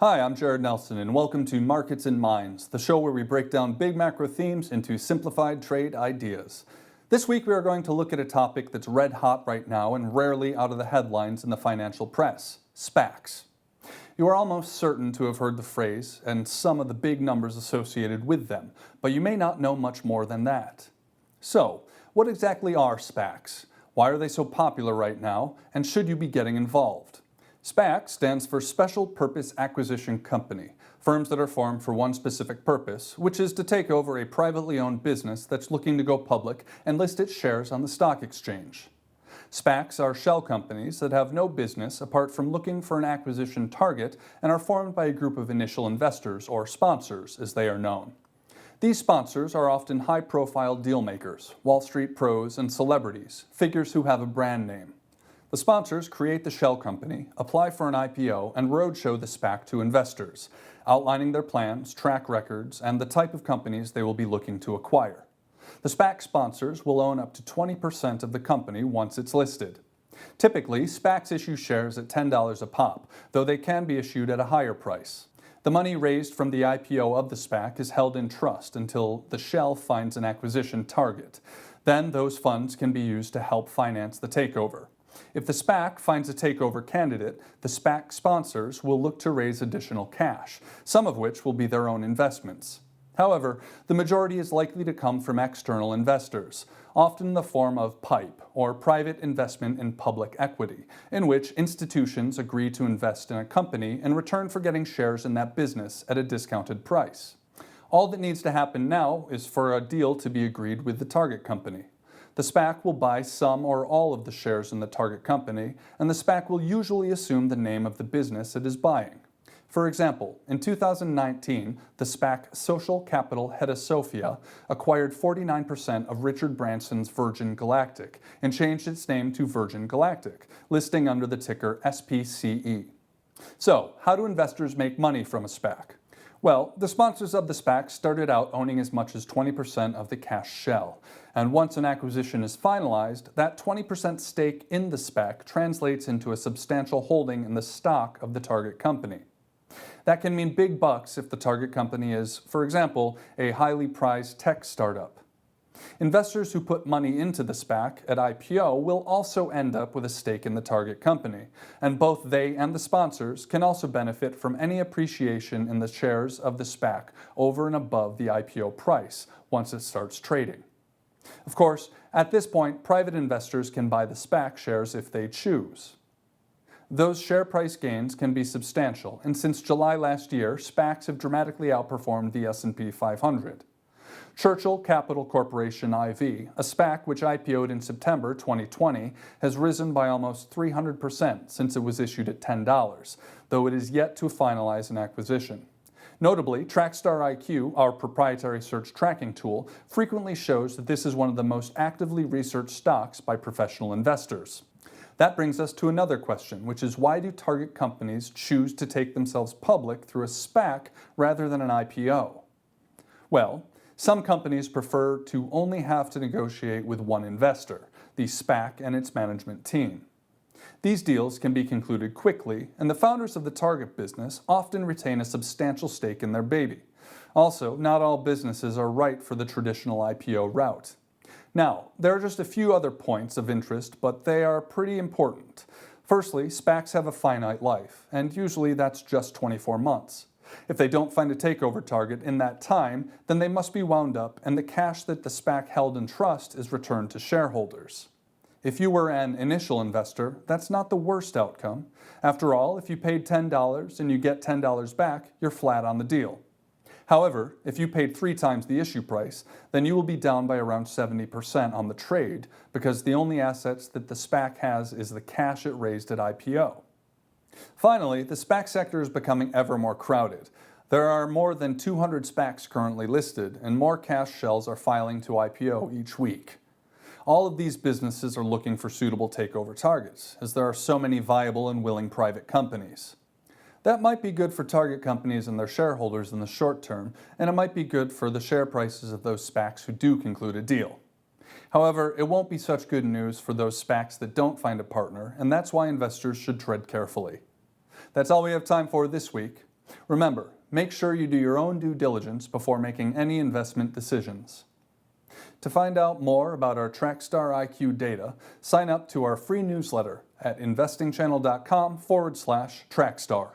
Hi, I'm Jared Nelson, and welcome to Markets and Minds, the show where we break down big macro themes into simplified trade ideas. This week we are going to look at a topic that's red hot right now and rarely out of the headlines in the financial press: SPACs. You are almost certain to have heard the phrase and some of the big numbers associated with them, but you may not know much more than that. So, what exactly are SPACs? Why are they so popular right now, and should you be getting involved? SPAC stands for Special Purpose Acquisition Company, firms that are formed for one specific purpose, which is to take over a privately owned business that's looking to go public and list its shares on the stock exchange. SPACs are shell companies that have no business apart from looking for an acquisition target and are formed by a group of initial investors, or sponsors as they are known. These sponsors are often high-profile deal makers, Wall Street pros and celebrities, figures who have a brand name. The sponsors create the shell company, apply for an IPO, and roadshow the SPAC to investors, outlining their plans, track records, and the type of companies they will be looking to acquire. The SPAC sponsors will own up to 20% of the company once it's listed. Typically, SPACs issue shares at $10 a pop, though they can be issued at a higher price. The money raised from the IPO of the SPAC is held in trust until the shell finds an acquisition target. Then those funds can be used to help finance the takeover. If the SPAC finds a takeover candidate, the SPAC sponsors will look to raise additional cash, some of which will be their own investments. However, the majority is likely to come from external investors, often in the form of PIPE, or private investment in public equity, in which institutions agree to invest in a company in return for getting shares in that business at a discounted price. All that needs to happen now is for a deal to be agreed with the target company. The SPAC will buy some or all of the shares in the target company, and the SPAC will usually assume the name of the business it is buying. For example, in 2019, the SPAC Social Capital Hedosophia acquired 49% of Richard Branson's Virgin Galactic and changed its name to Virgin Galactic, listing under the ticker SPCE. So, how do investors make money from a SPAC? Well, the sponsors of the SPAC started out owning as much as 20% of the cash shell, and once an acquisition is finalized, that 20% stake in the SPAC translates into a substantial holding in the stock of the target company. That can mean big bucks if the target company is, for example, a highly prized tech startup. Investors who put money into the SPAC at IPO will also end up with a stake in the target company, and both they and the sponsors can also benefit from any appreciation in the shares of the SPAC over and above the IPO price once it starts trading. Of course, at this point, private investors can buy the SPAC shares if they choose. Those share price gains can be substantial, and since July last year, SPACs have dramatically outperformed the S&P 500. Churchill Capital Corporation IV, a SPAC which IPO'd in September 2020, has risen by almost 300% since it was issued at $10, though it is yet to finalize an acquisition. Notably, Trackstar IQ, our proprietary search tracking tool, frequently shows that this is one of the most actively researched stocks by professional investors. That brings us to another question, which is why do target companies choose to take themselves public through a SPAC rather than an IPO? Well, some companies prefer to only have to negotiate with one investor, the SPAC and its management team. These deals can be concluded quickly, and the founders of the target business often retain a substantial stake in their baby. Also, not all businesses are right for the traditional IPO route. Now, there are just a few other points of interest, but they are pretty important. Firstly, SPACs have a finite life, and usually that's just 24 months. If they don't find a takeover target in that time, then they must be wound up and the cash that the SPAC held in trust is returned to shareholders. If you were an initial investor, that's not the worst outcome. After all, if you paid $10 and you get $10 back, you're flat on the deal. However, if you paid 3 times the issue price, then you will be down by around 70% on the trade because the only assets that the SPAC has is the cash it raised at IPO. Finally, the SPAC sector is becoming ever more crowded. There are more than 200 SPACs currently listed, and more cash shells are filing to IPO each week. All of these businesses are looking for suitable takeover targets, as there are so many viable and willing private companies. That might be good for target companies and their shareholders in the short term, and it might be good for the share prices of those SPACs who do conclude a deal. However, it won't be such good news for those SPACs that don't find a partner, and that's why investors should tread carefully. That's all we have time for this week. Remember, make sure you do your own due diligence before making any investment decisions. To find out more about our Trackstar IQ data, sign up to our free newsletter at investingchannel.com/Trackstar.